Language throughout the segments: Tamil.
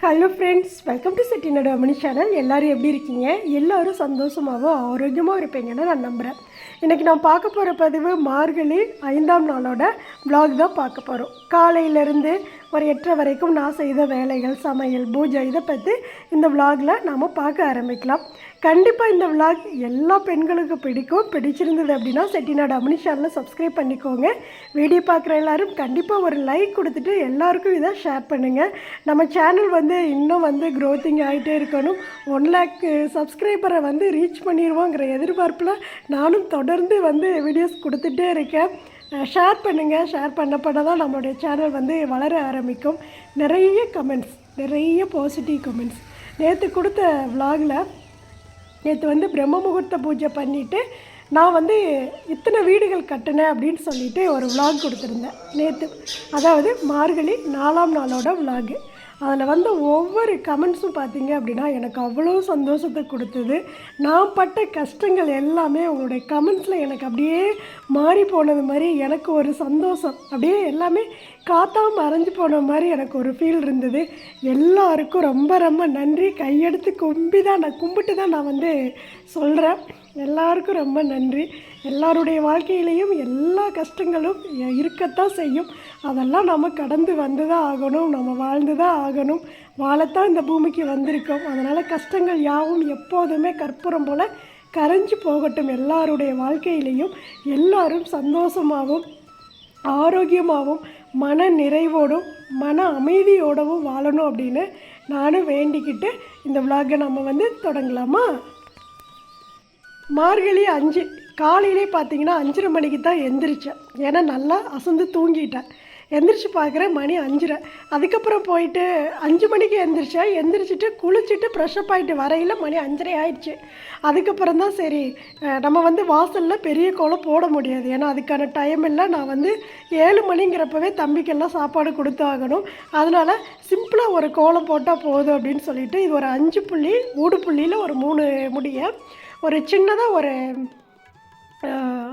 Hello friends, welcome to Chettinad அம்மணி சேனல். எல்லோரும் எப்படி இருக்கீங்க? எல்லோரும் சந்தோஷமாகவும் ஆரோக்கியமாக இருப்பீங்கன்னு நான் நம்புகிறேன். இன்றைக்கி நான் பார்க்க போகிற பதிவு மார்கழி 5ஆம் நாளோட விலாக் தான் பார்க்க போகிறோம். காலையிலேருந்து ஒரு 8:30 வரைக்கும் நான் செய்த வேலைகள், சமையல், பூஜை, இதை பற்றி இந்த விலாகில் நாம் பார்க்க ஆரம்பிக்கலாம். கண்டிப்பாக இந்த விலாக் எல்லா பெண்களுக்கும் பிடிக்கும். பிடிச்சிருந்தது அப்படின்னா செட்டிநாடு அம்மணி சேனலை சப்ஸ்கிரைப் பண்ணிக்கோங்க. வீடியோ பார்க்குற எல்லோரும் கண்டிப்பாக ஒரு லைக் கொடுத்துட்டு எல்லாருக்கும் இதை ஷேர் பண்ணுங்கள். நம்ம சேனல் இன்னும் க்ரோத்திங் ஆகிட்டே இருக்கணும். 1 lakh சப்ஸ்கிரைபரை ரீச் பண்ணிடுவோங்கிற எதிர்பார்ப்பில் நானும் தொடர்ந்து வீடியோஸ் கொடுத்துட்டே இருக்கேன். ஷேர் பண்ணுங்கள். ஷேர் பண்ண தான் நம்மளுடைய சேனல் வளர ஆரம்பிக்கும். நிறைய கமெண்ட்ஸ், நிறைய பாசிட்டிவ் கமெண்ட்ஸ். நேற்று கொடுத்த விலாகில் நேற்று பிரம்ம முகூர்த்த பூஜை பண்ணிவிட்டு நான் இத்தனை வீடுகள் கட்டினேன் அப்படின்னு சொல்லிட்டு ஒரு விலாக் கொடுத்துருந்தேன் நேற்று. அதாவது மார்கழி 4ஆம் நாளோட விலாகு. அதில் ஒவ்வொரு கமெண்ட்ஸும் பார்த்தீங்க அப்படின்னா எனக்கு அவ்வளோ சந்தோஷத்தை கொடுத்தது. நான் பட்ட கஷ்டங்கள் எல்லாமே உங்களுடைய கமெண்ட்ஸில் எனக்கு அப்படியே மாறி போனது மாதிரி எனக்கு ஒரு சந்தோஷம், அப்படியே எல்லாமே காத்தா மறைஞ்சு போன மாதிரி எனக்கு ஒரு ஃபீல் இருந்தது. எல்லாருக்கும் ரொம்ப ரொம்ப நன்றி. கையெடுத்து கும்பிட்டு தான் நான் சொல்கிறேன். எல்லாருக்கும் ரொம்ப நன்றி. எல்லாருடைய வாழ்க்கையிலையும் எல்லா கஷ்டங்களும் இருக்கத்தான் செய்யும். அதெல்லாம் நம்ம கடந்து வந்து தான் ஆகணும். நம்ம வாழ்ந்து தான் ஆகணும். வாழத்தான் இந்த பூமிக்கு வந்திருக்கோம். அதனால் கஷ்டங்கள் யாவும் எப்போதுமே கற்பூரம் போல் கரைஞ்சி போகட்டும். எல்லாருடைய வாழ்க்கையிலையும் எல்லாரும் சந்தோஷமாகவும் ஆரோக்கியமாகவும் மன நிறைவோடும் மன அமைதியோடவும் வாழணும் அப்படின்னு நானும் வேண்டிக்கிட்டு இந்த விலாகை நம்ம தொடங்கலாமா? மார்கழி 5 காலையிலே பார்த்தீங்கன்னா 5:30 மணிக்கு தான் எந்திரிச்சேன். ஏன்னா நல்லா அசந்து தூங்கிட்டேன். எந்திரிச்சு பார்க்குறேன் மணி 5:30. அதுக்கப்புறம் போயிட்டு 5 மணிக்கு எந்திரிச்சேன். எந்திரிச்சிட்டு குளிச்சுட்டு ஃப்ரெஷ்அப் ஆகிட்டு வரையில் மணி 5:30 ஆயிடுச்சு. அதுக்கப்புறம் தான் சரி, நம்ம வாசலில் பெரிய கோலம் போட முடியாது. ஏன்னா அதுக்கான டைம் இல்லை. நான் 7 மணிங்கிறப்பவே தம்பிக்கெல்லாம் சாப்பாடு கொடுத்தாகணும். அதனால் சிம்பிளாக ஒரு கோலம் போட்டால் போதும் அப்படின்னு சொல்லிட்டு இது ஒரு 5 புள்ளி ஊடு புள்ளியில் ஒரு 3 முடியை ஒரு சின்னதாக ஒரு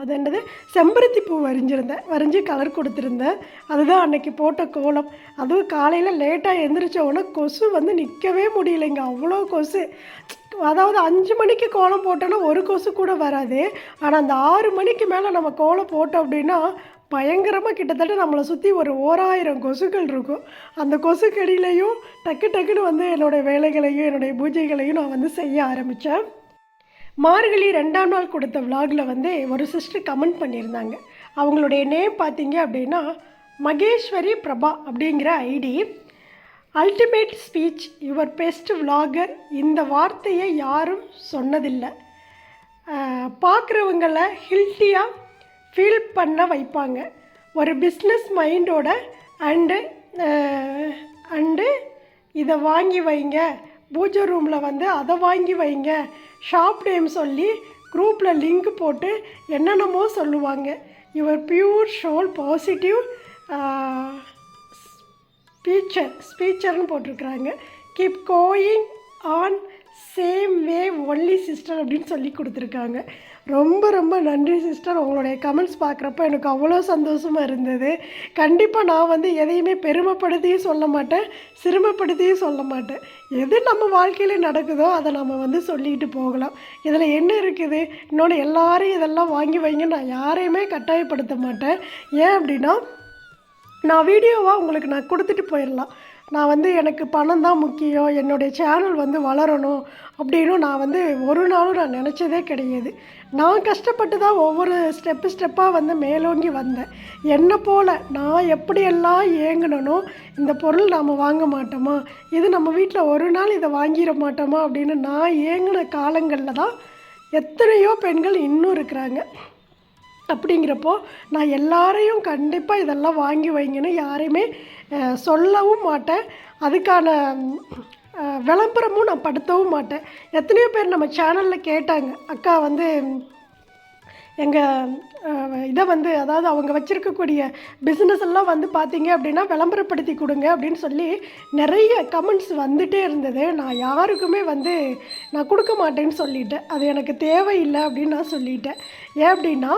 அது என்னது செம்பருத்தி பூ வரைஞ்சி கலர் கொடுத்துருந்தேன். அதுதான் அன்றைக்கி போட்ட கோலம். அதுவும் காலையில் லேட்டாக எந்திரிச்சோடனே கொசு நிற்கவே முடியலைங்க. அவ்வளோ கொசு. அதாவது 5 மணிக்கு கோலம் போட்டோன்னா ஒரு கொசு கூட வராது. ஆனால் அந்த 6 மணிக்கு மேலே நம்ம கோலம் போட்டோம் அப்படின்னா பயங்கரமாக கிட்டத்தட்ட நம்மளை சுற்றி ஒரு 1000 கொசுக்கள் இருக்கும். அந்த கொசுக்கடியிலையும் டக்குன்னு என்னோடய வேலைகளையும் என்னுடைய பூஜைகளையும் நான் செய்ய ஆரம்பித்தேன். மார்கழி 2ஆம் நாள் கொடுத்த விலாகில் ஒரு சிஸ்டர் கமெண்ட் பண்ணியிருந்தாங்க. அவங்களுடைய நேம் பார்த்தீங்க அப்படின்னா மகேஸ்வரி பிரபா அப்படிங்கிற ID. Ultimate speech your best vlogger. இந்த வார்த்தையை யாரும் சொன்னதில்லை. பார்க்குறவங்கள ஹில்ட்டியாக ஃபீல் பண்ண வைப்பாங்க. ஒரு பிஸ்னஸ் மைண்டோட அண்டு இதை வாங்கி வைங்க, பூஜை ரூமில் அதை வாங்கி வைங்க, ஷாப் நேம் சொல்லி குரூப்பில் லிங்க் போட்டு என்னென்னமோ சொல்லுவாங்க. யுவர் பியூர் ஷோல் பாசிட்டிவ் ஸ்பீச்சர்னு போட்டிருக்குறாங்க. Keep going on same way only sister அப்படின்னு சொல்லி கொடுத்துருக்காங்க. ரொம்ப ரொம்ப நன்றி சிஸ்டர். உங்களுடைய கமெண்ட்ஸ் பார்க்குறப்ப எனக்கு அவ்வளோ சந்தோஷமாக இருந்தது. கண்டிப்பாக நான் எதையுமே பெருமைப்படுத்தியும் சொல்ல மாட்டேன், சிரமப்படுத்தியும் சொல்ல மாட்டேன். எது நம்ம வாழ்க்கையில் நடக்குதோ அதை நம்ம சொல்லிட்டு போகலாம். இதில் என்ன இருக்குது? இன்னொன்று, எல்லாரையும் இதெல்லாம் வாங்கி வைங்க நான் யாரையுமே கட்டாயப்படுத்த மாட்டேன். ஏன் அப்படின்னா நான் வீடியோவாக உங்களுக்கு நான் கொடுத்துட்டு போயிடலாம். நான் எனக்கு பணம் தான் முக்கியம், என்னுடைய சேனல் வளரணும் அப்படின்னு நான் ஒரு நாளும் நான் நினச்சதே கிடையாது. நான் கஷ்டப்பட்டு தான் ஒவ்வொரு ஸ்டெப்பாக மேலோங்கி வந்தேன். என்னை போல் நான் எப்படியெல்லாம் ஏங்கினனோ, இந்த பொருள் நாம் வாங்க மாட்டோமா, இது நம்ம வீட்டில் ஒரு நாள் இதை வாங்கிட மாட்டோமா அப்படின்னு நான் ஏங்கின காலங்களில் தான் எத்தனையோ பெண்கள் இன்னும் இருக்கிறாங்க. அப்படிங்கிறப்போ நான் எல்லாரையும் கண்டிப்பாக இதெல்லாம் வாங்கி வைங்கன்னு யாரையுமே சொல்லவும் மாட்டேன். அதுக்கான விளம்பரமும் நான் படுத்தவும் மாட்டேன். எத்தனையோ பேர் நம்ம சேனலில் கேட்டாங்க, அக்கா எங்கள் இதை வந்து அதாவது அவங்க வச்சுருக்கக்கூடிய பிஸ்னஸ் எல்லாம் வந்து பார்த்தீங்க அப்படின்னா விளம்பரப்படுத்தி கொடுங்க அப்படின்னு சொல்லி நிறைய கமெண்ட்ஸ் வந்துகிட்டே இருந்தது. நான் யாருக்குமே வந்து நான் கொடுக்க மாட்டேன்னு சொல்லிட்டேன். அது எனக்கு தேவையில்லை அப்படின்னு நான் சொல்லிட்டேன். ஏன் அப்படின்னா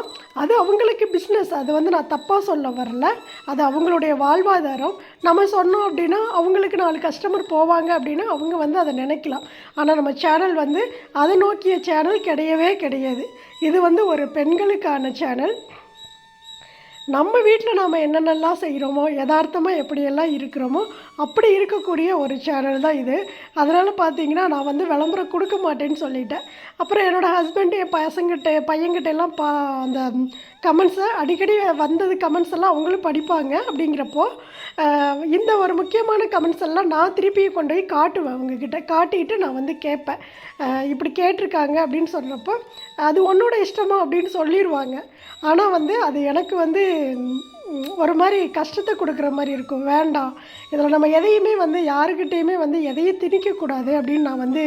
அது அவங்களுக்கு பிஸ்னஸ், அது வந்து நான் தப்பாக சொல்ல வரல, அது அவங்களுடைய வாழ்வாதாரம். நம்ம சொன்னோம் அப்படின்னா அவங்களுக்கு 4 கஸ்டமர் போவாங்க அப்படின்னு அவங்க வந்து அதை நினைக்கலாம். ஆனால் நம்ம சேனல் வந்து அதை நோக்கிய சேனல் கிடையவே கிடையாது. இது வந்து ஒரு பெண்களுக்கான சேனல். நம்ம வீட்டில் நாம் என்னென்னலாம் செய்கிறோமோ, யதார்த்தமாக எப்படியெல்லாம் இருக்கிறோமோ அப்படி இருக்கக்கூடிய ஒரு சேனல் தான் இது. அதனால் பார்த்தீங்கன்னா நான் வந்து விளம்பரம் கொடுக்க மாட்டேன்னு சொல்லிட்டேன். அப்புறம் என்னோடய ஹஸ்பண்டு என் பையன்கிட்ட எல்லாம் அந்த கமெண்ட்ஸை அடிக்கடி வந்தது கமெண்ட்ஸ் எல்லாம் அவங்களும் படிப்பாங்க. அப்படிங்கிறப்போ இந்த ஒரு முக்கியமான கமெண்ட்ஸ் எல்லாம் நான் திருப்பி கொண்டு போய் காட்டுவேன். அவங்கக்கிட்ட காட்டிட்டு நான் வந்து கேட்பேன், இப்படி கேட்டிருக்காங்க அப்படின்னு சொன்னப்போ அது உன்னோட இஷ்டமா அப்படின்னு சொல்லிடுவாங்க. ஆனால் வந்து அது எனக்கு வந்து ஒரு மாதிரி கஷ்டத்தை கொடுக்குற மாதிரி இருக்கும். வேண்டாம், இதில் நம்ம எதையுமே வந்து யாருக்கிட்டேயுமே வந்து எதையும் திணிக்கக்கூடாது அப்படின்னு நான் வந்து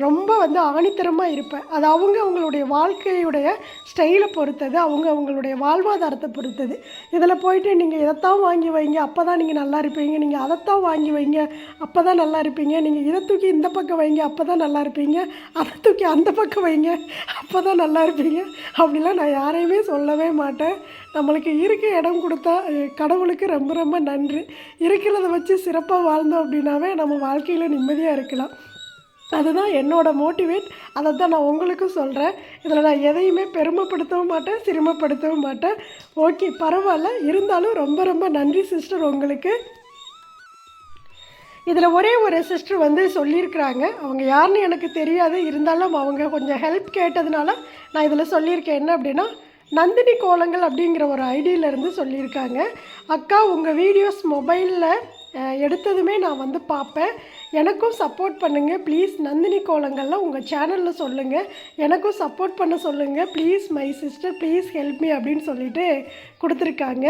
ரொம்ப வந்து ஆணித்தரமாக இருப்பேன். அது அவங்களுடைய வாழ்க்கையுடைய ஸ்டைலை பொறுத்தது, அவங்களுடைய வாழ்வாதாரத்தை பொறுத்தது. இதில் போயிட்டு நீங்கள் இதைத்தான் வாங்கி வைங்க அப்போ தான் நீங்கள் நல்லா இருப்பீங்க, நீங்கள் அதைத்தான் வாங்கி வைங்க அப்போ தான் நல்லா இருப்பீங்க, நீங்கள் இதை தூக்கி இந்த பக்கம் வைங்க அப்போ தான் நல்லா இருப்பீங்க, அதை தூக்கி அந்த பக்கம் வைங்க அப்போ தான் நல்லா இருப்பீங்க அப்படிலாம் நான் யாரையுமே சொல்லவே மாட்டேன். நம்மளுக்கு இருக்க இடம் கொடுத்தா கடவுளுக்கு ரொம்ப ரொம்ப நன்றி. இருக்கிறத வச்சு சிறப்பாக வாழ்ந்தோம் அப்படின்னாவே நம்ம வாழ்க்கையில் நிம்மதியாக இருக்கலாம். அதுதான் என்னோடய மோட்டிவேட். அதை தான் நான் உங்களுக்கும் சொல்கிறேன். இதில் நான் எதையுமே பெருமைப்படுத்தவும் மாட்டேன், சிரமப்படுத்தவும் மாட்டேன். ஓகே, பரவாயில்ல. இருந்தாலும் ரொம்ப ரொம்ப நன்றி சிஸ்டர் உங்களுக்கு. இதில் ஒரே ஒரு சிஸ்டர் வந்து சொல்லியிருக்கிறாங்க, அவங்க யாருன்னு எனக்கு தெரியாது, இருந்தாலும் அவங்க கொஞ்சம் ஹெல்ப் கேட்டதுனால நான் இதில் சொல்லியிருக்கேன். என்ன அப்படின்னா, நந்தினி கோலங்கள் அப்படிங்கிற ஒரு ஐடியிலேருந்து சொல்லியிருக்காங்க. அக்கா, உங்கள் வீடியோஸ் மொபைலில் எடுத்ததுமே நான் வந்து பார்ப்பேன், எனக்கும் சப்போர்ட் பண்ணுங்கள் ப்ளீஸ். நந்தினி கோலங்களில் உங்கள் சேனலில் சொல்லுங்கள், எனக்கும் சப்போர்ட் பண்ண சொல்லுங்கள் please my sister, please help me அப்படின்னு சொல்லிட்டு கொடுத்துருக்காங்க.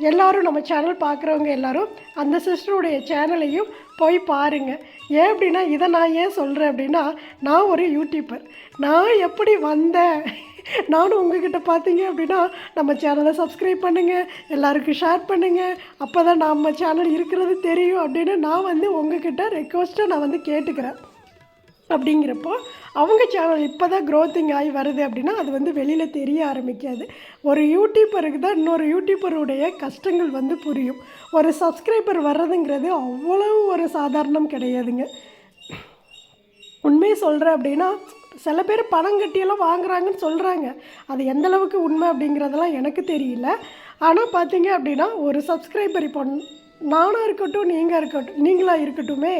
எல்லோரும் நம்ம சேனல் பார்க்குறவங்க எல்லோரும் அந்த சிஸ்டருடைய சேனலையும் போய் பாருங்கள். ஏன் அப்படின்னா இதை நான் ஏன் சொல்கிறேன் அப்படின்னா, நான் ஒரு யூடியூபர். நான் எப்படி வந்தேன், நானும் உங்ககிட்ட பார்த்தீங்க அப்படின்னா நம்ம சேனலை சப்ஸ்கிரைப் பண்ணுங்கள், எல்லாருக்கும் ஷேர் பண்ணுங்கள், அப்போ தான் நம்ம சேனல் இருக்கிறது தெரியும் அப்படின்னு நான் வந்து உங்ககிட்ட ரெக்வஸ்ட்டாக நான் வந்து கேட்டுக்கிறேன். அப்படிங்கிறப்போ அவங்க சேனல் இப்போ தான் க்ரோத்திங் ஆகி வருது அப்படின்னா அது வந்து வெளியில் தெரிய ஆரம்பிக்காது. ஒரு யூடியூபருக்கு தான் இன்னொரு யூடியூபருடைய கஷ்டங்கள் வந்து புரியும். ஒரு சப்ஸ்கிரைபர் வர்றதுங்கிறது அவ்வளோ ஒரு சாதாரணம் கிடையாதுங்க. உண்மையை சொல்கிறேன் அப்படின்னா சில பேர் பணம் கட்டியெல்லாம் வாங்குறாங்கன்னு சொல்கிறாங்க. அது எந்தளவுக்கு உண்மை அப்படிங்கிறதெல்லாம் எனக்கு தெரியல. ஆனால் பார்த்தீங்க அப்படின்னா ஒரு சப்ஸ்கிரைபர் இப்போ நானாக இருக்கட்டும், நீங்களாக இருக்கட்டுமே,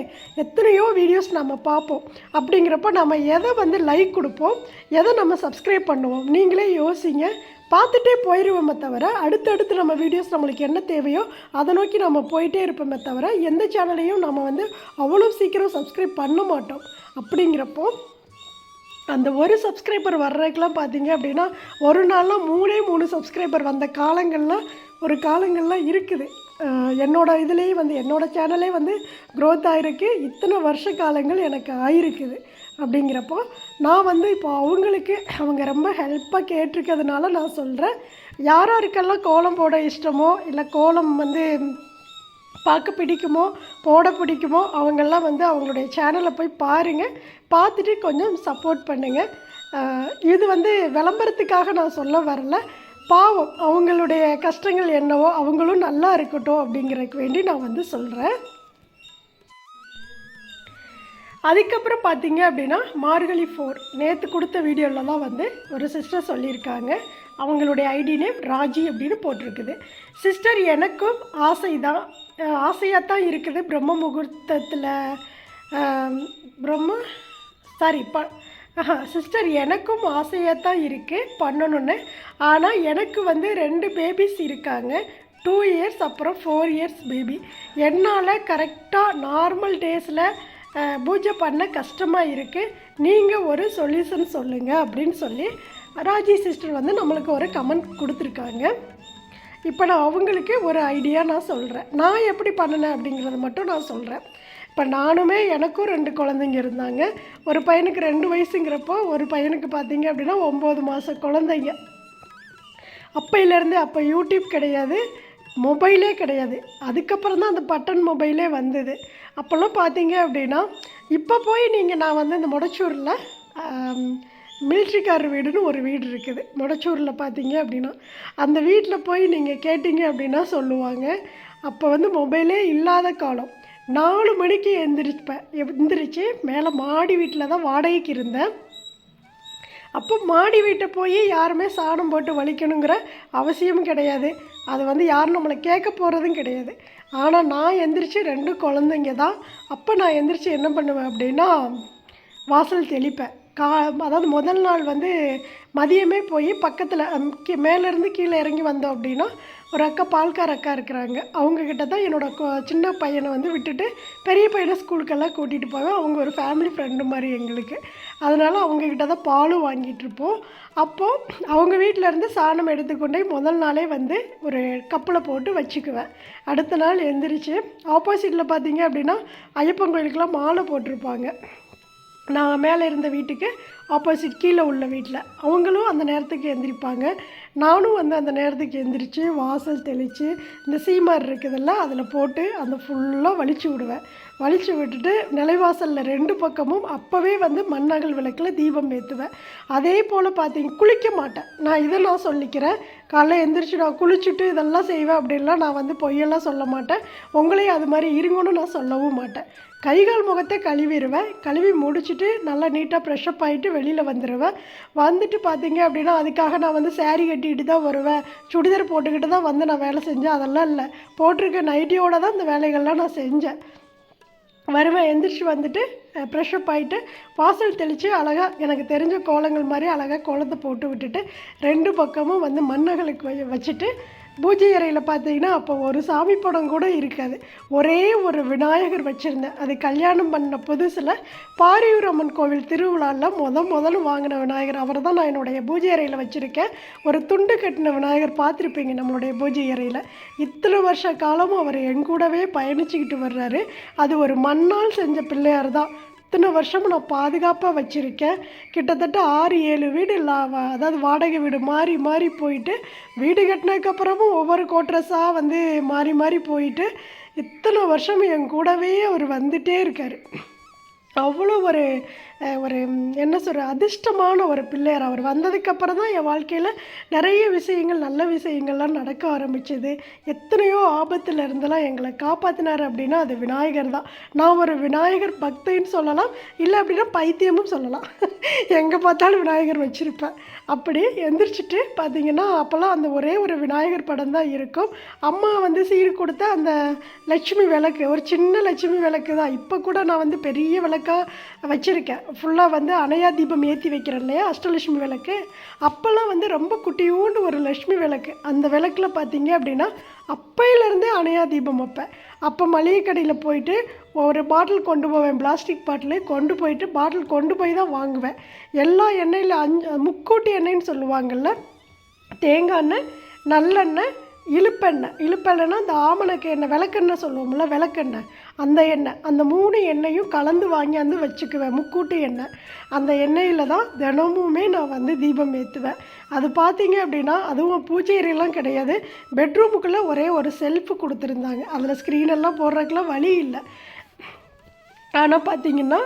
எத்தனையோ வீடியோஸ் நம்ம பார்ப்போம். அப்படிங்கிறப்ப நம்ம எதை வந்து லைக் கொடுப்போம், எதை நம்ம சப்ஸ்கிரைப் பண்ணுவோம், நீங்களே யோசிங்க. பார்த்துட்டே போயிடுவோமே தவிர அடுத்தடுத்து நம்ம வீடியோஸ் நம்மளுக்கு என்ன தேவையோ அதை நோக்கி நம்ம போயிட்டே இருப்போமே தவிர எந்த சேனலையும் நம்ம வந்து அவ்வளோ சீக்கிரம் சப்ஸ்கிரைப் பண்ண மாட்டோம். அப்படிங்கிறப்போ அந்த ஒரு சப்ஸ்கிரைபர் வர்றதுக்கெலாம் பார்த்தீங்க அப்படின்னா ஒரு நாள்லாம் 3 சப்ஸ்கிரைபர் வந்த காலங்கள்லாம் இருக்குது. என்னோடய இதுலேயே வந்து என்னோடய சேனலே வந்து க்ரோத் ஆகிருக்கு. இத்தனை வருஷ காலங்கள் எனக்கு ஆகிருக்குது. அப்படிங்கிறப்போ நான் வந்து இப்போ அவங்க ரொம்ப ஹெல்ப்பாக கேட்டிருக்கிறதுனால நான் சொல்கிறேன், யாராருக்கெல்லாம் கோலம் போட இஷ்டமோ இல்லை கோலம் வந்து பார்க்க பிடிக்குமோ போட பிடிக்குமோ அவங்கெல்லாம் வந்து அவங்களுடைய சேனலை போய் பாருங்கள், பார்த்துட்டு கொஞ்சம் சப்போர்ட் பண்ணுங்கள். இது வந்து விளம்பரத்துக்காக நான் சொல்ல வரல, பாவம் அவங்களுடைய கஷ்டங்கள் என்னவோ அவங்களும் நல்லா இருக்கட்டும் அப்படிங்கிறதுக்கு வேண்டி நான் வந்து சொல்கிறேன். அதுக்கப்புறம் பார்த்தீங்க அப்படின்னா மார்கழி 4 நேற்று கொடுத்த வீடியோவில் தான் வந்து ஒரு சிஸ்டர் சொல்லியிருக்காங்க. அவங்களுடைய ஐடி நேம் ராஜி அப்படின்னு போட்டிருக்குது. சிஸ்டர், எனக்கும் ஆசையாக தான் இருக்குது பிரம்ம முகூர்த்தத்தில் சிஸ்டர் எனக்கும் ஆசையாக தான் இருக்குது பண்ணணுன்னு. ஆனால் எனக்கு வந்து 2 பேபிஸ் இருக்காங்க, 2 இயர்ஸ் அப்புறம் 4 இயர்ஸ் பேபி. என்னால் கரெக்டாக நார்மல் டேஸில் பூஜை பண்ண கஷ்டமாக இருக்குது, நீங்கள் ஒரு சொல்யூஷன் சொல்லுங்கள் அப்படின்னு சொல்லி ராஜி சிஸ்டர் வந்து நம்மளுக்கு ஒரு கமெண்ட் கொடுத்துருக்காங்க. இப்போ நான் அவங்களுக்கு ஒரு ஐடியா நான் சொல்கிறேன். நான் எப்படி பண்ணினேன் அப்படிங்கிறத மட்டும் நான் சொல்கிறேன். இப்போ நானுமே எனக்கும் 2 குழந்தைங்க இருந்தாங்க. ஒரு பையனுக்கு 2 வயசுங்கிறப்போ, ஒரு பையனுக்கு பார்த்தீங்க அப்படின்னா 9 மாத குழந்தைங்க. அப்பையிலேருந்து அப்போ யூடியூப் கிடையாது, மொபைலே கிடையாது. அதுக்கப்புறம் தான் அந்த பட்டன் மொபைலே வந்தது. அப்போல்லாம் பார்த்தீங்க அப்படின்னா, இப்போ போய் நான் வந்து இந்த மொடச்சூரில் மிலிட்ரிக்காரர் வீடுன்னு ஒரு வீடு இருக்குது மொடச்சூரில். பார்த்தீங்க அப்படின்னா அந்த வீட்டில் போய் நீங்கள் கேட்டிங்க அப்படின்னா சொல்லுவாங்க. அப்போ வந்து மொபைலே இல்லாத காலம். 4 மணிக்கு எந்திரிச்சு மேலே மாடி வீட்டில் தான் வாடகைக்கு இருந்தேன். அப்போ மாடி வீட்டை போய் யாருமே சாணம் போட்டு வலிக்கணுங்கிற அவசியமும் கிடையாது. அது வந்து யாரும் நம்மளை கேட்க போகிறதும் கிடையாது. ஆனால் நான் எந்திரிச்சு 2 குழந்தைங்க தான். அப்போ நான் எந்திரிச்சு என்ன பண்ணுவேன் அப்படின்னா, வாசல் தெளிப்பேன். அதாவது முதல் நாள் வந்து மதியமே போய் பக்கத்தில் மேலேருந்து கீழே இறங்கி வந்தோம் அப்படின்னா, ஒரு அக்கா பால்கார அக்கா இருக்கிறாங்க. அவங்கக்கிட்ட தான் என்னோடய சின்ன பையனை வந்து விட்டுட்டு பெரிய பையனை ஸ்கூலுக்கெல்லாம் கூட்டிகிட்டு போவேன். அவங்க ஒரு ஃபேமிலி ஃப்ரெண்டு மாதிரி எங்களுக்கு. அதனால் அவங்கக்கிட்ட தான் பாலும் வாங்கிட்டுருப்போம். அப்போது அவங்க வீட்டிலேருந்து சாணம் எடுத்துக்கொண்டே முதல் நாளே வந்து ஒரு கப்பில் போட்டு வச்சுக்குவேன். அடுத்த நாள் எந்திரிச்சு ஆப்போசிட்டில் பார்த்தீங்க அப்படின்னா ஐயப்பன் கோயிலுக்கெல்லாம் மாலை போட்டிருப்பாங்க. நான் மேலே இருந்த வீட்டுக்கு ஆப்போசிட் கீழே உள்ள வீட்டில் அவங்களும் அந்த நேரத்துக்கு எந்திரிப்பாங்க. நானும் வந்து அந்த நேரத்துக்கு எந்திரிச்சு வாசல் தெளித்து இந்த சீமார் இருக்குதுல்ல அதில் போட்டு அந்த ஃபுல்லாக வலிச்சு விடுவேன். வலிச்சு விட்டுட்டு நிலைவாசலில் 2 பக்கமும் அப்போவே வந்து மண்ணகல் விளக்கில் தீபம் ஏற்றுவேன். அதே போல் குளிக்க மாட்டேன். நான் சொல்லிக்கிறேன், காலைல எந்திரிச்சு நான் குளிச்சுட்டு இதெல்லாம் செய்வேன் அப்படின்லாம் நான் வந்து பொய்யெல்லாம் சொல்ல மாட்டேன். உங்களையும் அது மாதிரி இருங்கன்னு நான் சொல்லவும் மாட்டேன். கைகால் முகத்தை கழுவிடுவேன். கழுவி முடிச்சுட்டு நல்லா நீட்டாக ஃப்ரெஷ்அப் ஆகிட்டு வெளியில் வந்துடுவேன். வந்துட்டு பார்த்தீங்க அப்படின்னா அதுக்காக நான் வந்து சேரீ கட்டிக்கிட்டு தான் வருவேன், சுடிதார் போட்டுக்கிட்டு தான் வந்து நான் வேலை செஞ்சேன். அதெல்லாம் இல்லை, போட்டிருக்க நைட்டியோடு தான் இந்த வேலைகள்லாம் நான் செஞ்சேன். வருவேன், எந்திரிச்சு வந்துட்டு ஃப்ரெஷ்அப் ஆகிட்டு வாசல் தெளித்து அழகாக எனக்கு தெரிஞ்ச கோலங்கள் மாதிரி அழகாக கோலத்தை போட்டு விட்டுட்டு 2 பக்கமும் வந்து மண்ணகலுக்கு வச்சுட்டு பூஜை அறையில் பார்த்தீங்கன்னா அப்போ ஒரு சாமி படம் கூட இருக்காது. ஒரே ஒரு விநாயகர் வச்சுருந்தேன். அது கல்யாணம் பண்ண புதுசில் பாரியூர் அம்மன் கோவில் திருவிழாவில் முதல்ல வாங்கின விநாயகர். அவர் தான் நான் என்னுடைய பூஜை அறையில் வச்சுருக்கேன். ஒரு துண்டு கட்டின விநாயகர் பார்த்துருப்பீங்க நம்மளுடைய பூஜை அறையில். இத்தனை வருஷ காலமும் அவர் என் கூடவே பயணிச்சுக்கிட்டு வர்றாரு. அது ஒரு மண்ணால் செஞ்ச பிள்ளையார் தான். இத்தனை வருஷமும் நான் பாதுகாப்பாக வச்சுருக்கேன். கிட்டத்தட்ட 6-7 வீடு அதாவது வாடகை வீடு மாறி போயிட்டு வீடு கட்டினதுக்கப்புறமும் ஒவ்வொரு கோட்ரஸாக வந்து மாறி போயிட்டு இத்தனை வருஷமும் என் கூடவே அவர் வந்துகிட்டே இருக்கார். அவ்வளோ ஒரு என்ன சொல்கிற அதிர்ஷ்டமான ஒரு பிள்ளையார். அவர் வந்ததுக்கப்புறம் தான் என் வாழ்க்கையில் நிறைய விஷயங்கள் நல்ல விஷயங்கள்லாம் நடக்க ஆரம்பிச்சது. எத்தனையோ ஆபத்தில் இருந்தெல்லாம் எங்களை காப்பாற்றினார் அப்படின்னா அது விநாயகர் தான். நான் ஒரு விநாயகர் பக்தின்னு சொல்லலாம், இல்லை அப்படின்னா பைத்தியமும் சொல்லலாம். எங்கே பார்த்தாலும் விநாயகர் வச்சுருப்பேன். அப்படி எந்திரிச்சிட்டு பார்த்தீங்கன்னா அப்போல்லாம் அந்த ஒரே ஒரு விநாயகர் படம் தான் இருக்கும். அம்மா வந்து சீர் கொடுத்த அந்த லட்சுமி விளக்கு, ஒரு சின்ன லட்சுமி விளக்கு தான். இப்போ கூட நான் வந்து பெரிய விளக்காக வச்சுருக்கேன். ஃபுல்லாக வந்து அணையா தீபம் ஏற்றி வைக்கிறேன் இல்லையா, அஷ்டலட்சுமி விளக்கு. அப்போல்லாம் வந்து ரொம்ப குட்டியூண்டு ஒரு லட்சுமி விளக்கு. அந்த விளக்கில் பார்த்தீங்க அப்படின்னா அப்பையிலேருந்தே அணையா தீபம் வைப்பேன். அப்போ மளிகை கடையில் போயிட்டு ஒரு பாட்டில் கொண்டு போவேன், பிளாஸ்டிக் பாட்டில் பாட்டில் கொண்டு போய் தான் வாங்குவேன். எல்லா எண்ணெயில் முக்கூட்டி எண்ணெய்ன்னு சொல்லுவாங்கள்ல, தேங்காய் எண்ணெய், நல்லெண்ணெய், இழுப்பெண்ணெய்னா இந்த ஆமணக்கு எண்ணெய், விளக்கெண்ணெய் சொல்லுவோம்ல, விளக்கெண்ணெய், அந்த எண்ணெய், அந்த 3 எண்ணெயும் கலந்து வாங்கியாந்து வச்சுக்குவேன். முக்கூட்டு எண்ணெய். அந்த எண்ணெயில் தான் தினமுமே நான் வந்து தீபம் ஏற்றுவேன். அது பார்த்தீங்க அப்படின்னா அதுவும் பூஜை அறையெல்லாம் கிடையாது, பெட்ரூமுக்குள்ளே ஒரே ஒரு செல்ஃபு கொடுத்துருந்தாங்க. அதில் ஸ்க்ரீனெல்லாம் போடுறதுக்கெலாம் வழி இல்லை. ஆனால் பார்த்தீங்கன்னா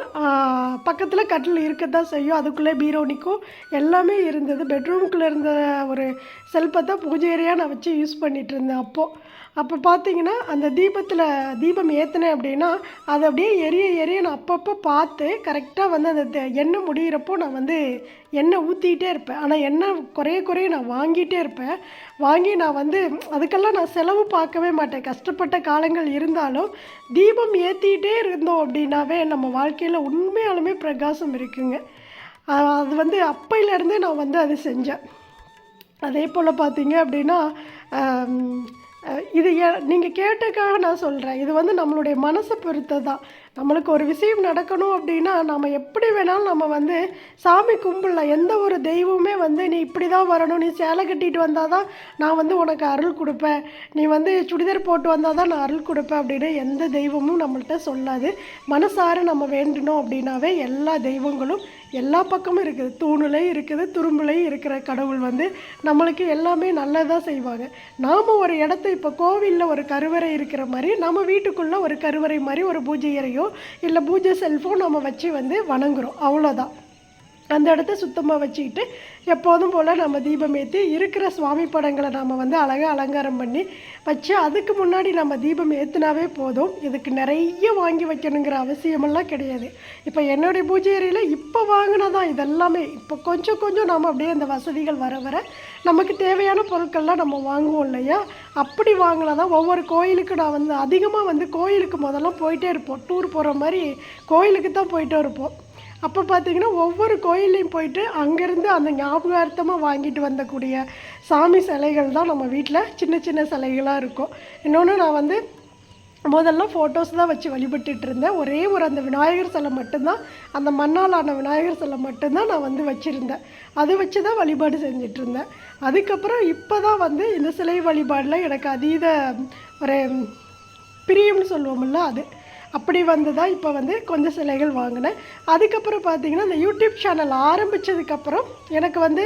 பக்கத்தில் கட்டில் இருக்கத்தான் செய்யும், அதுக்குள்ளே பீரோ நிற்கும், எல்லாமே இருந்தது. பெட்ரூமுக்குள்ளே இருந்த ஒரு செல்ஃபை தான் பூஜை ஏரியா நான் வச்சு யூஸ் பண்ணிகிட்டு இருந்தேன். அப்போ பார்த்தீங்கன்னா அந்த தீபம் ஏற்றினேன் அப்படின்னா அது அப்படியே எரிய நான் அப்பப்போ பார்த்து கரெக்டாக வந்து அந்த எண்ணெய் முடிகிறப்போ நான் வந்து எண்ணெய் ஊற்றிக்கிட்டே இருப்பேன். ஆனால் எண்ணெய் குறைய நான் வாங்கிட்டே இருப்பேன். வாங்கி நான் வந்து அதுக்கெல்லாம் நான் செலவு பார்க்கவே மாட்டேன். கஷ்டப்பட்ட காலங்கள் இருந்தாலும் தீபம் ஏற்றிக்கிட்டே இருந்தோம் அப்படின்னாவே நம்ம வாழ்க்கையில் உண்மையாலுமே பிரகாசம் இருக்குங்க. அது வந்து அப்பையிலேருந்தே நான் வந்து அது செஞ்சேன். அதே போல் பார்த்தீங்க அப்படின்னா இது நீங்கள் கேட்டதுக்காக நான் சொல்கிறேன். இது வந்து நம்மளுடைய மனசை பொறுத்து தான். நம்மளுக்கு ஒரு விஷயம் நடக்கணும் அப்படின்னா நம்ம எப்படி வேணாலும் நம்ம வந்து சாமி கும்பிடலாம். எந்த ஒரு தெய்வமே வந்து நீ இப்படி தான் வரணும், நீ சேலை கட்டிட்டு வந்தால் தான் நான் வந்து உனக்கு அருள் கொடுப்பேன், நீ வந்து சுடிதார் போட்டு வந்தால் தான் நான் அருள் கொடுப்பேன் அப்படின்னு எந்த தெய்வமும் நம்மள்கிட்ட சொல்லாது. மனசார நம்ம வேண்டணும் அப்படின்னாவே எல்லா தெய்வங்களும் எல்லா பக்கமும் இருக்குது. தூணுலையும் இருக்குது, துரும்புலையும் இருக்கிற கடவுள் வந்து நம்மளுக்கு எல்லாமே நல்லதாக செய்வாங்க. நாம் ஒரு இடத்த இப்போ கோவிலில் ஒரு கருவறை இருக்கிற மாதிரி நம்ம வீட்டுக்குள்ளே ஒரு கருவறை மாதிரி ஒரு பூஜை அறையோ இல்லை பூஜை செல்ஃபோ நம்ம வச்சு வந்து வணங்குறோம், அவ்வளோதான். அந்த இடத்த சுத்தமாக வச்சுக்கிட்டு எப்போதும் போல் நம்ம தீபம் ஏற்றி இருக்கிற சுவாமி படங்களை நம்ம வந்து அழகாக அலங்காரம் பண்ணி வச்சு அதுக்கு முன்னாடி நம்ம தீபம் ஏற்றினாவே போதும். இதுக்கு நிறைய வாங்கி வைக்கணுங்கிற அவசியமெல்லாம் கிடையாது. இப்போ என்னுடைய பூஜை அறையில் இப்போ வாங்கினதான் இதெல்லாமே. இப்போ கொஞ்சம் கொஞ்சம் நம்ம அப்படியே அந்த வசதிகள் வர வர நமக்கு தேவையான பொருட்கள்லாம் நம்ம வாங்குவோம் இல்லையா, அப்படி வாங்கினாதான். ஒவ்வொரு கோயிலுக்கு நான் வந்து அதிகமாக வந்து கோயிலுக்கு முதல்ல போயிட்டே இருப்போம். டூர் போகிற மாதிரி கோயிலுக்கு தான் போயிட்டே இருப்போம். அப்போ பார்த்திங்கன்னா ஒவ்வொரு கோயிலையும் போயிட்டு அங்கேருந்து அந்த ஞாபகார்த்தமாக வாங்கிட்டு வந்தக்கூடிய சாமி சிலைகள் தான் நம்ம வீட்டில் சின்ன சின்ன சிலைகளாக இருக்கும். இன்னொன்று நான் வந்து முதல்ல ஃபோட்டோஸ் தான் வச்சு வழிபட்டுட்டு இருந்தேன். ஒரே ஒரு அந்த விநாயகர் சிலை மட்டும்தான், அந்த மண்ணால் ஆன விநாயகர் சிலை மட்டும்தான் நான் வந்து வச்சுருந்தேன். அதை வச்சு தான் வழிபாடு செஞ்சிட்ருந்தேன். அதுக்கப்புறம் இப்போ தான் வந்து இந்த சிலை வழிபாடில் எனக்கு அதீத ஒரு பிரியம்னு சொல்லுவோம்ல, அது அப்படி வந்து தான் இப்போ வந்து கொஞ்சம் சிலைகள் வாங்கினேன். அதுக்கப்புறம் பார்த்திங்கன்னா இந்த யூடியூப் சேனல் ஆரம்பித்ததுக்கப்புறம் எனக்கு வந்து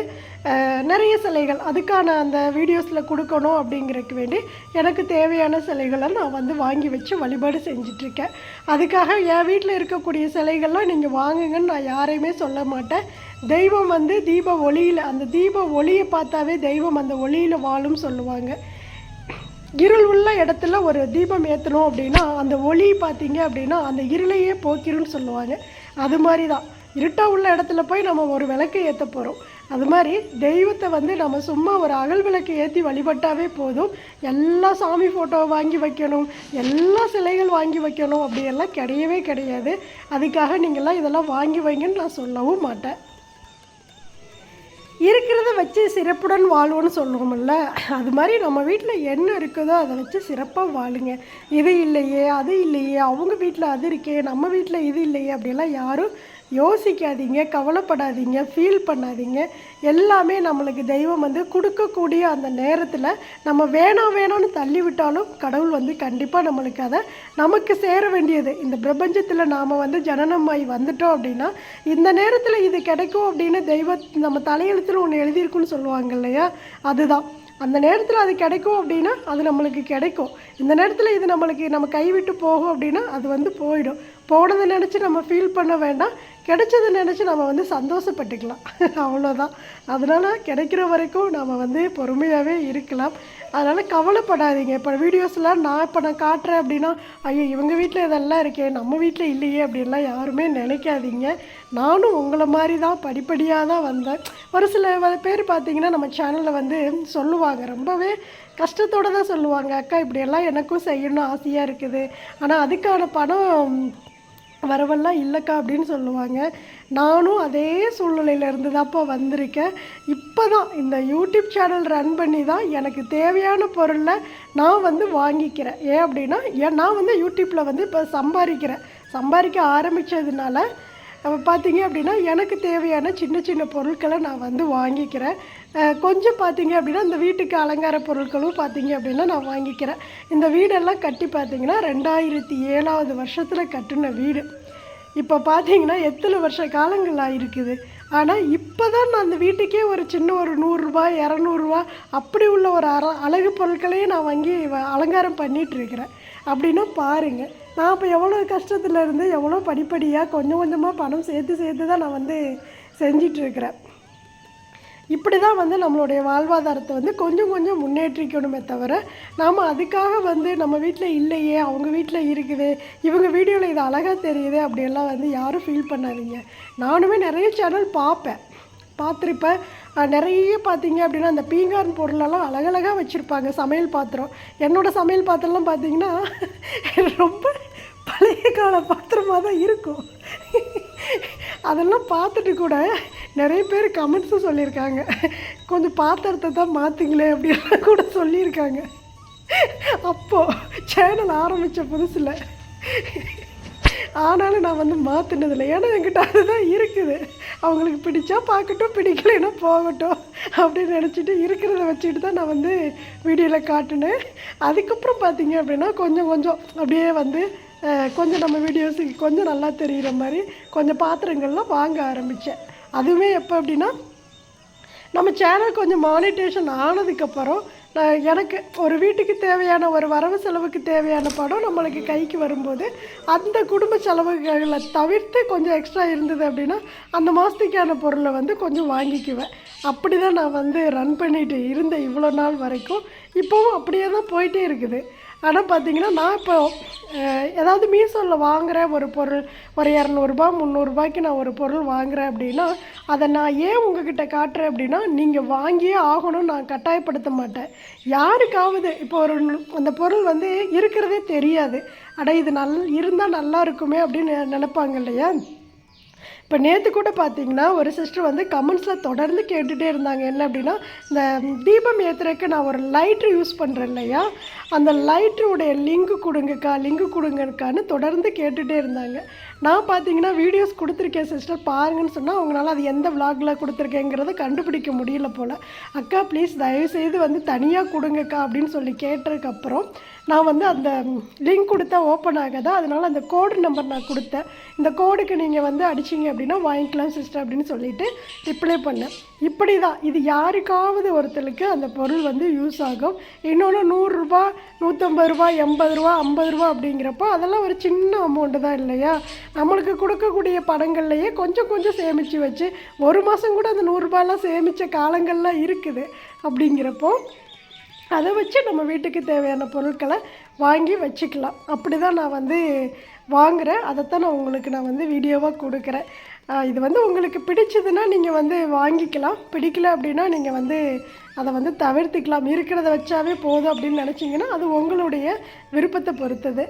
நிறைய சிலைகள் அதுக்கான அந்த வீடியோஸில் கொடுக்கணும் அப்படிங்கிறதுக்கு வேண்டி எனக்கு தேவையான சிலைகளை நான் வந்து வாங்கி வச்சு வழிபாடு செஞ்சிட்ருக்கேன். அதுக்காக என் வீட்டில் இருக்கக்கூடிய சிலைகள்லாம் நீங்கள் வாங்குங்கன்னு நான் யாரையுமே சொல்ல மாட்டேன். தெய்வம் வந்து தீப ஒளியில், அந்த தீப ஒளியை பார்த்தாவே தெய்வம் அந்த ஒளியில் வாழும் சொல்லுவாங்க. இருள் உள்ள இடத்துல ஒரு தீபம் ஏற்றணும் அப்படின்னா அந்த ஒளி பார்த்திங்க அப்படின்னா அந்த இருளையே போக்கிரும்னு சொல்லுவாங்க. அது மாதிரி தான் இருட்டாக உள்ள இடத்துல போய் நம்ம ஒரு விளக்கு ஏற்ற போகிறோம். அது மாதிரி தெய்வத்தை வந்து நம்ம சும்மா ஒரு அகல் விளக்கு ஏற்றி வழிபட்டாவே போதும். எல்லா சாமி ஃபோட்டோவை வாங்கி வைக்கணும், எல்லா சிலைகள் வாங்கி வைக்கணும் அப்படியெல்லாம் கிடையவே கிடையாது. அதுக்காக நீங்கள்லாம் இதெல்லாம் வாங்கி வைங்கன்னு நான் சொல்லவும் மாட்டேன். இருக்கிறத வச்சு சிறப்புடன் வாழ்வோன்னு சொல்லுவோம்ல, அது மாதிரி நம்ம வீட்டில் என்ன இருக்குதோ அதை வச்சு சிறப்பாக வாழுங்க. இது இல்லையே அது இல்லையே, அவங்க வீட்டில் அது இருக்கே நம்ம வீட்டில் இது இல்லையே அப்படியெல்லாம் யாரும் யோசிக்காதீங்க, கவலைப்படாதீங்க, ஃபீல் பண்ணாதீங்க. எல்லாமே நம்மளுக்கு தெய்வம் வந்து கொடுக்கக்கூடிய அந்த நேரத்தில் நம்ம வேணாம்னு தள்ளி விட்டாலும் கடவுள் வந்து கண்டிப்பாக நம்மளுக்கு அதை நமக்கு சேர வேண்டியது. இந்த பிரபஞ்சத்தில் நாம் வந்து ஜனனமாகி வந்துட்டோம் அப்படின்னா இந்த நேரத்தில் இது கிடைக்கும் அப்படின்னு நம்ம தலையெழுத்தில் ஒன்று எழுதியிருக்குன்னு சொல்லுவாங்க இல்லையா, அதுதான். அந்த நேரத்தில் அது கிடைக்கும் அப்படின்னா அது நம்மளுக்கு கிடைக்கும். இந்த நேரத்தில் இது நம்மளுக்கு நம்ம கைவிட்டு போகும் அப்படின்னா அது வந்து போயிடும். போனதை நினச்சி நம்ம ஃபீல் பண்ண வேண்டாம், கிடைச்சதை நினச்சி நம்ம வந்து சந்தோஷப்பட்டுக்கலாம், அவ்வளோதான். அதனால் கிடைக்கிற வரைக்கும் நம்ம வந்து பொறுமையாகவே இருக்கலாம். அதனால் கவலைப்படாதீங்க. இப்போ வீடியோஸ்லாம் நான் காட்டுறேன் அப்படின்னா ஐயோ இவங்க வீட்டில் இதெல்லாம் இருக்கே நம்ம வீட்டில் இல்லையே அப்படின்லாம் யாருமே நினைக்காதீங்க. நானும் உங்களை மாதிரி தான் படிப்படியாக தான் வந்தேன். ஒரு சில பேர் பார்த்திங்கன்னா நம்ம சேனலில் வந்து சொல்லுவாங்க, ரொம்பவே கஷ்டத்தோடு தான் சொல்லுவாங்க, அக்கா இப்படியெல்லாம் எனக்கும் செய்யணும்னு ஆசையாக இருக்குது, ஆனால் அதுக்கான பணம் வரவெல்லாம் இல்லைக்கா அப்படின்னு சொல்லுவாங்க. நானும் அதே சூழ்நிலையிலேருந்து தான்ப்பா வந்திருக்கேன். இப்போ தான் இந்த யூடியூப் சேனல் ரன் பண்ணி தான் எனக்கு தேவையான பொருளை நான் வந்து வாங்கிக்கிறேன். ஏன் அப்படின்னா நான் வந்து யூடியூப்பில் வந்து இப்போ சம்பாதிக்க ஆரம்பித்ததுனால பார்த்திங்க அப்படின்னா எனக்கு தேவையான சின்ன சின்ன பொருட்களை நான் வந்து வாங்கிக்கிறேன். கொஞ்சம் பார்த்திங்க அப்படின்னா இந்த வீட்டுக்கு அலங்கார பொருட்களும் பார்த்திங்க அப்படின்னா நான் வாங்கிக்கிறேன். இந்த வீடெல்லாம் கட்டி பார்த்திங்கன்னா 2007 வருஷத்தில் கட்டின வீடு. இப்போ பார்த்திங்கன்னா எத்தனை வருஷ காலங்கள் ஆகிருக்குது. ஆனால் இப்போ தான் நான் அந்த வீட்டுக்கே ஒரு சின்ன ஒரு 100 ரூபா 200 ரூபா அப்படி உள்ள ஒரு அழகு பொருட்களையே நான் வாங்கி அலங்காரம் பண்ணிகிட்ருக்கிறேன். அப்படின்னா பாருங்கள், நான் இப்போ எவ்வளோ கஷ்டத்தில் இருந்து எவ்வளோ படிப்படியாக கொஞ்சம் கொஞ்சமாக பணம் சேர்த்து தான் நான் வந்து செஞ்சிட்ருக்கிறேன். இப்படி தான் வந்து நம்மளுடைய வாழ்வாதாரத்தை வந்து கொஞ்சம் கொஞ்சம் முன்னேற்றிக்கணுமே தவிர நாம் அதுக்காக வந்து நம்ம வீட்டில் இல்லையே அவங்க வீட்டில் இருக்குது, இவங்க வீடியோவில் இது அழகாக தெரியுது அப்படியெல்லாம் வந்து யாரும் ஃபீல் பண்ணாதீங்க. நானுமே நிறைய சேனல் பார்த்துருப்பேன். நிறைய பார்த்திங்க அப்படின்னா அந்த பீங்கான் பொருளெல்லாம் அழகழகாக வச்சுருப்பாங்க. சமையல் பாத்திரம், என்னோடய சமையல் பாத்திரம்லாம் பார்த்திங்கன்னா ரொம்ப பழைய கால பாத்திரமாக தான் இருக்கும். அதெல்லாம் பார்த்துட்டு கூட நிறைய பேர் கமெண்ட்ஸும் சொல்லியிருக்காங்க, கொஞ்சம் பாத்திரத்தை தான் மாற்றிங்களே அப்படியெல்லாம் கூட சொல்லியிருக்காங்க. அப்போது சேனல் ஆரம்பித்த புதுசில் ஆனாலும் நான் வந்து மாற்றினதில்லை. ஏன்னா என்கிட்ட அதுதான் இருக்குது. அவங்களுக்கு பிடிச்சா பார்க்கட்டும், பிடிக்கலைன்னா போகட்டும் அப்படின்னு நினச்சிட்டு இருக்கிறத வச்சுக்கிட்டு தான் நான் வந்து வீடியோவில் காட்டினேன். அதுக்கப்புறம் பார்த்தீங்க அப்படின்னா கொஞ்சம் கொஞ்சம் அப்படியே வந்து கொஞ்சம் நம்ம வீடியோஸுக்கு கொஞ்சம் நல்லா தெரிகிற மாதிரி கொஞ்சம் பாத்திரங்கள்லாம் வாங்க ஆரம்பித்தேன். அதுவுமே எப்போ அப்படின்னா நம்ம சேனல் கொஞ்சம் மானிட்டேஷன் ஆனதுக்கப்புறம் எனக்கு ஒரு வீட்டுக்கு தேவையான ஒரு வரவு செலவுக்கு தேவையான படம் நம்மளுக்கு கைக்கு வரும்போது அந்த குடும்ப செலவுகளை தவிர்த்து கொஞ்சம் எக்ஸ்ட்ரா இருந்தது அப்படின்னா அந்த மாதத்துக்கான பொருளை வந்து கொஞ்சம் வாங்கிக்குவேன். அப்படி தான் நான் வந்து ரன் பண்ணிட்டு இருந்தேன் இவ்வளோ நாள் வரைக்கும். இப்போவும் அப்படியே தான் போயிட்டே இருக்குது. ஆனால் பார்த்தீங்கன்னா நான் இப்போ ஏதாவது மீஷோவில் வாங்குகிறேன் ஒரு பொருள், ஒரு 200 300 நான் ஒரு பொருள் வாங்குகிறேன் அப்படின்னா அதை நான் ஏன் உங்ககிட்ட காட்டுறேன் அப்படின்னா நீங்கள் வாங்கியே ஆகணும்னு நான் கட்டாயப்படுத்த மாட்டேன். யாருக்காவது இப்போ ஒரு அந்த பொருள் வந்து இருக்கிறதே தெரியாது, இது இருந்தால் நல்லா இருக்குமே அப்படின்னு நினைப்பாங்க இல்லையா. இப்போ நேற்று கூட பார்த்தீங்கன்னா ஒரு சிஸ்டர் வந்து கமெண்ட்ஸில் தொடர்ந்து கேட்டுகிட்டே இருந்தாங்க. என்ன அப்படின்னா, இந்த தீபம் ஏற்றுறதுக்கு நான் ஒரு லைட்ரு யூஸ் பண்ணுறேன் இல்லையா, அந்த லைட்ருடைய லிங்க்கு கொடுங்கக்கான்னு தொடர்ந்து கேட்டுகிட்டே இருந்தாங்க. நான் பார்த்தீங்கன்னா வீடியோஸ் கொடுத்துருக்கேன் சிஸ்டர் பாருங்கன்னு சொன்னால் அவங்களால அது எந்த விளாகில் கொடுத்துருக்கேங்கிறத கண்டுபிடிக்க முடியல போல். அக்கா ப்ளீஸ் தயவுசெய்து வந்து தனியாக கொடுங்கக்கா அப்படின்னு சொல்லி கேட்டதுக்கப்புறம் நான் வந்து அந்த லிங்க் கொடுத்தா ஓப்பன் ஆகாதா, அதனால் அந்த கோடு நம்பர் நான் கொடுத்தேன். இந்த கோடுக்கு நீங்கள் வந்து அடிச்சிங்க அப்படின்னா வாங்கிக்கலாம் சிஸ்டர் அப்படின்னு சொல்லிட்டு ரிப்ளை பண்ணேன். இப்படி தான் இது யாருக்காவது ஒருத்தருக்கு அந்த பொருள் வந்து யூஸ் ஆகும். இன்னொன்று 100 ரூபா 150 ரூபா 80 ரூபா 50 ரூபா அப்படிங்கிறப்போ அதெல்லாம் ஒரு சின்ன அமௌண்ட்டு தான் இல்லையா. நம்மளுக்கு கொடுக்கக்கூடிய படங்கள்லையே கொஞ்சம் கொஞ்சம் சேமித்து வச்சு ஒரு மாதம் கூட அந்த 100 ரூபாயெலாம் சேமித்த காலங்கள்லாம் இருக்குது. அப்படிங்கிறப்போ அதை வச்சு நம்ம வீட்டுக்கு தேவையான பொருட்களை வாங்கி வச்சுக்கலாம். அப்படி தான் நான் வந்து வாங்குகிறேன். அதைத்தான் நான் உங்களுக்கு நான் வந்து வீடியோவாக கொடுக்குறேன். இது வந்து உங்களுக்கு பிடிச்சதுன்னா நீங்கள் வந்து வாங்கிக்கலாம், பிடிக்கல அப்படின்னா நீங்கள் வந்து அதை வந்து தவிர்த்துக்கலாம். இருக்கிறத வச்சாவே போதும் அப்படின்னு நினச்சிங்கன்னா அது உங்களுடைய விருப்பத்தை பொறுத்தது.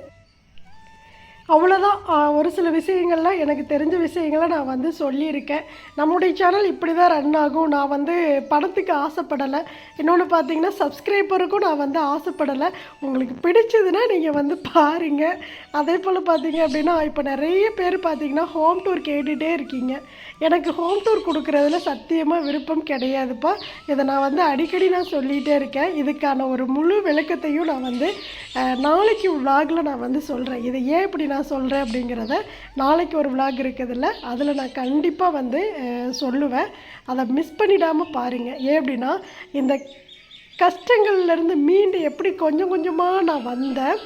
அவ்வளோதான். ஒரு சில விஷயங்கள்லாம் எனக்கு தெரிஞ்ச விஷயங்களை நான் வந்து சொல்லியிருக்கேன். நம்முடைய சேனல் இப்படி தான் ரன் ஆகும். நான் வந்து பணத்துக்கு ஆசைப்படலை. இன்னொன்று பார்த்தீங்கன்னா சப்ஸ்கிரைபருக்கும் நான் வந்து ஆசைப்படலை. உங்களுக்கு பிடிச்சதுன்னா நீங்கள் வந்து பாருங்கள். அதே போல் பார்த்தீங்க அப்படின்னா இப்போ நிறைய பேர் பார்த்தீங்கன்னா ஹோம் டூர் கேட்டுகிட்டே இருக்கீங்க. எனக்கு ஹோம் டூர் கொடுக்குறதுல சத்தியமாக விருப்பம் கிடையாதுப்பா. இதை நான் வந்து அடிக்கடி நான் சொல்லிகிட்டே இருக்கேன். இதுக்கான ஒரு முழு விளக்கத்தையும் நான் வந்து நாளைக்கு விளாகில் நான் வந்து சொல்கிறேன். இதை ஏன் இப்படி நான் சொல்கிறேன் அப்படிங்கிறத நாளைக்கு ஒரு விளாக் இருக்குதுல்ல, அதில் நான் கண்டிப்பாக வந்து சொல்லுவேன். அதை மிஸ் பண்ணிடாமல் பாருங்கள். ஏன் அப்படின்னா இந்த கஷ்டங்கள்லேருந்து மீண்டு எப்படி கொஞ்சம் கொஞ்சமாக நான் வந்தேன்,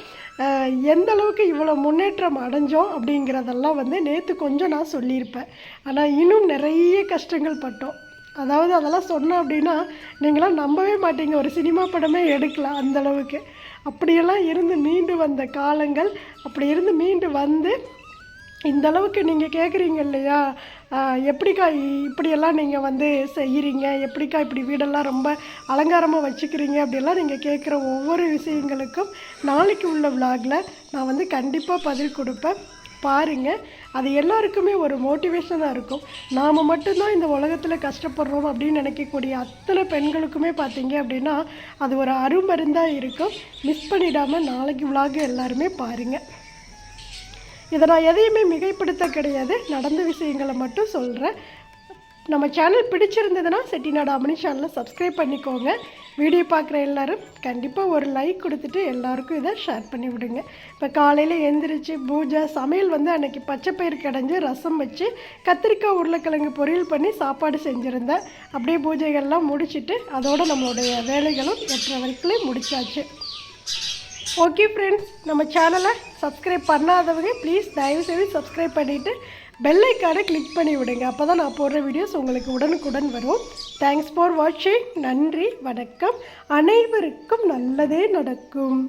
எந்த அளவுக்கு இவ்வளோ முன்னேற்றம் அடைஞ்சோம் அப்படிங்கிறதெல்லாம் வந்து நேற்று கொஞ்சம் நான் சொல்லியிருப்பேன். ஆனால் இன்னும் நிறைய கஷ்டங்கள் பட்டோம். அதாவது அதெல்லாம் சொன்னோம் அப்படின்னா நீங்களாம் நம்பவே மாட்டீங்க. ஒரு சினிமா படமே எடுக்கலாம் அந்தளவுக்கு. அப்படியெல்லாம் இருந்து மீண்டு வந்த காலங்கள், அப்படி இருந்து மீண்டு வந்து இந்த அளவுக்கு நீங்கள் கேட்குறீங்க இல்லையா, எப்படிக்கா இப்படியெல்லாம் நீங்கள் வந்து செய்கிறீங்க, எப்படிக்கா இப்படி வீடெல்லாம் ரொம்ப அலங்காரமாக வச்சுக்கிறீங்க அப்படியெல்லாம் நீங்கள் கேட்குற ஒவ்வொரு விஷயங்களுக்கும் நாளைக்கு உள்ள விளாகில் நான் வந்து கண்டிப்பாக பதில் கொடுப்பேன். பாருங்கள், அது எல்லாருக்குமே ஒரு மோட்டிவேஷனாக இருக்கும். நாம் மட்டும்தான் இந்த உலகத்தில் கஷ்டப்படுறோம் அப்படின்னு நினைக்கக்கூடிய அத்தனை பெண்களுக்குமே பார்த்தீங்க அப்படின்னா அது ஒரு அருமருந்தாக இருக்கும். மிஸ் பண்ணிடாமல் நாளைக்கு விளாக் எல்லாருமே பாருங்கள். இதை நான் எதையுமே மிகைப்படுத்த கிடையாது, நடந்த விஷயங்களை மட்டும் சொல்கிறேன். நம்ம சேனல் பிடிச்சிருந்ததுன்னா செட்டிநாடு அம்மணி சேனலை சப்ஸ்கிரைப் பண்ணிக்கோங்க. வீடியோ பார்க்குற எல்லோரும் கண்டிப்பாக ஒரு லைக் கொடுத்துட்டு எல்லாருக்கும் இதை ஷேர் பண்ணி விடுங்க. இப்போ காலையில் எழுந்திரிச்சு பூஜை சமையல் வந்து அன்றைக்கி பச்சைப்பயிறு கடைஞ்சி ரசம் வச்சு கத்திரிக்காய் உருளைக்கிழங்கு பொரியல் பண்ணி சாப்பாடு செஞ்சுருந்தேன். அப்படியே பூஜைகள்லாம் முடிச்சுட்டு அதோடு நம்மளுடைய வேலைகளும் 8:30 வரைக்கும் முடிச்சாச்சு. ஓகே ஃப்ரெண்ட்ஸ், நம்ம சேனலை சப்ஸ்கிரைப் பண்ணாதவங்க ப்ளீஸ் தயவுசெய்து சப்ஸ்கிரைப் பண்ணிவிட்டு பெல் ஐக்கானை கிளிக் பண்ணி விடுங்க. அப்போ தான் நான் போடுற வீடியோஸ் உங்களுக்கு உடனுக்குடன் வரும். தேங்க்ஸ் ஃபார் வாட்சிங். நன்றி, வணக்கம். அனைவருக்கும் நல்லதே நடக்கும்.